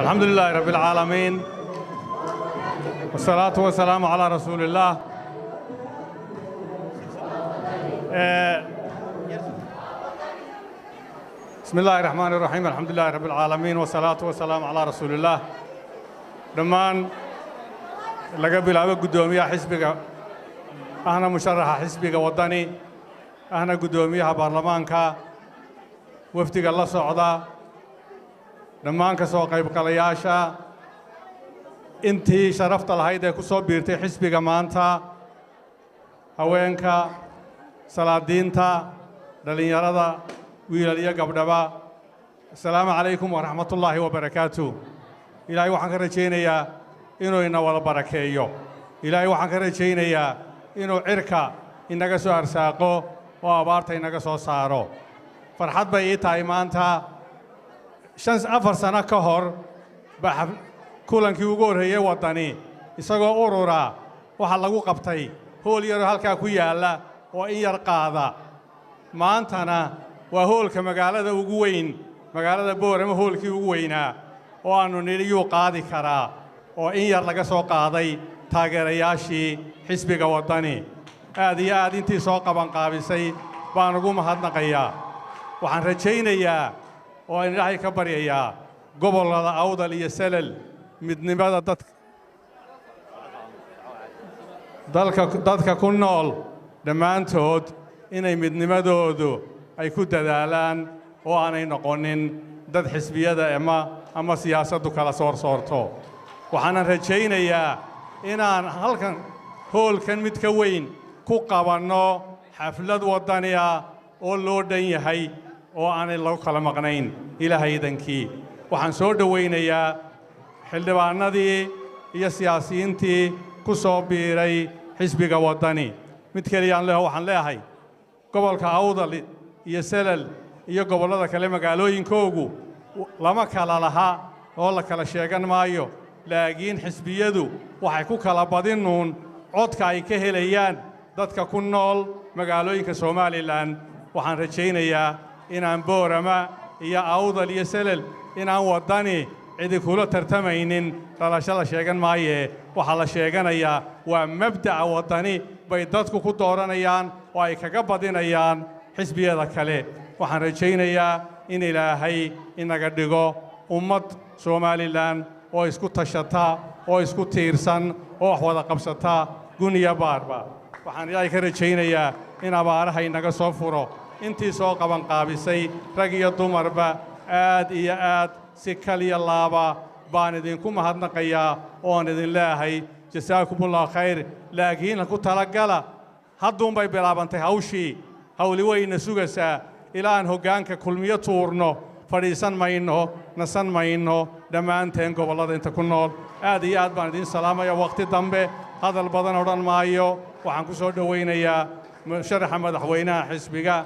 الحمد لله رب العالمين والصلاة والسلام على رسول الله. بسم الله الرحمن الرحيم. الحمد لله رب العالمين والصلاة والسلام على رسول الله. دمان laga bilaabo gudoomiyaha xisbiga ahna musharaxa xisbiga wadani ahna gudoomiyaha baarlamaanka wafdiga la socda dhammaan ka soo qayb galayaasha intii sharafta lahayd ee ku soo biirtay xisbiga maanta haweenka salaadiinta dhalinyarada wiilal iyo gabdhaba assalaamu calaykum waraxmatullaahi wabarakaatuh. ilaahay waxaan ka rajaynayaa inuu ina wada barakeeyo. ilaahay waxaan ka rajaynayaa inuu cirka inaga soo arsaaqo oo abaarta inaga soo saaro. farxad bay ii tahay maanta 4 sano ka hor baa kulankii ugu horreeyay wadani isagoo urura waxa lagu qabtay hool yar halka ku yaala oo in yar qaada. maantana waa hoolka magaalada ugu weyn magaalada Boorama hoolkii ugu weynaa oo aanu niliyuu qaadi karaa oo in yar laga soo qaaday taageerayaashii xisbiga wadani. aad iyo aad intii soo qaban qaabisay baan ugu mahadnaqayaa. waxaan rajaynayaa oo aan ilaahay ka baryayaa gobolada Awdal iyo Salal midnimada dadka ku nool dhammaantood inay midnimadoodu ay ku dadaalaan oo aanay noqonin dad xisbiyada ama siyaasaddu kala soorto. waxaan rajaynayaa inaan halkan hoolkan mid ka weyn ku qabanno xaflad wadaniya oo loo dhan yahay oo aanay lagu kala maqnayn ilaahay idankii. waxaan soo dhawaynayaa xildhibaanadii iyo siyaasiyiintii ku soo biiray xisbiga wadani. mid kaliyaan waxaan leeyahay gobolka Awdal iyo Salal iyo gobolada kale magaalooyinkoogu lama kala laha oo la kala sheegan maayo, laakiin xisbiyadu waxay ku kala badinuun codka ay ka helayaan dadka ku nool magaalooyinka Soomaaliland. waxaan rajaynayaa inaan Boorama iyo Awdal iyo Salal inaan wadani cidi kula tartamaynin dhalashada sheegan maaye. waxa la sheeganayaa waa mabda'a wadani bay dadku ku dooranayaan oo ay kaga badinayaan xisbiyada kale. waxaan rajaynayaa in ilaahay inaga dhigo ummad Soomaaliland oo isku tashata oo isku tiirsan oo wax wada qabsata guniya baarba. waxaan ilaahay ka rajaynayaa in abaaraha inaga soo furo. intii soo qaban qaabisay rag iyo dumarba aad iyo aad si kaliya laaba baan idinku mahadnaqayaa oo aan idin leeyahay jasaakumullahu khayr. laakiin ku talagala hadduun bay bilaabantay hawshii hawli weyna sugaysaa ilaan hoggaanka kulmiyo tuurno fadhiisan mayno nasan mayno dhammaanteen gobolada inta ku nool. aad iyo aad baan idin salaamaya. waqti dambe hadal badan odhan maayo. waxaan ku soo dhawaynayaa musharaxa madaxweynaha xisbiga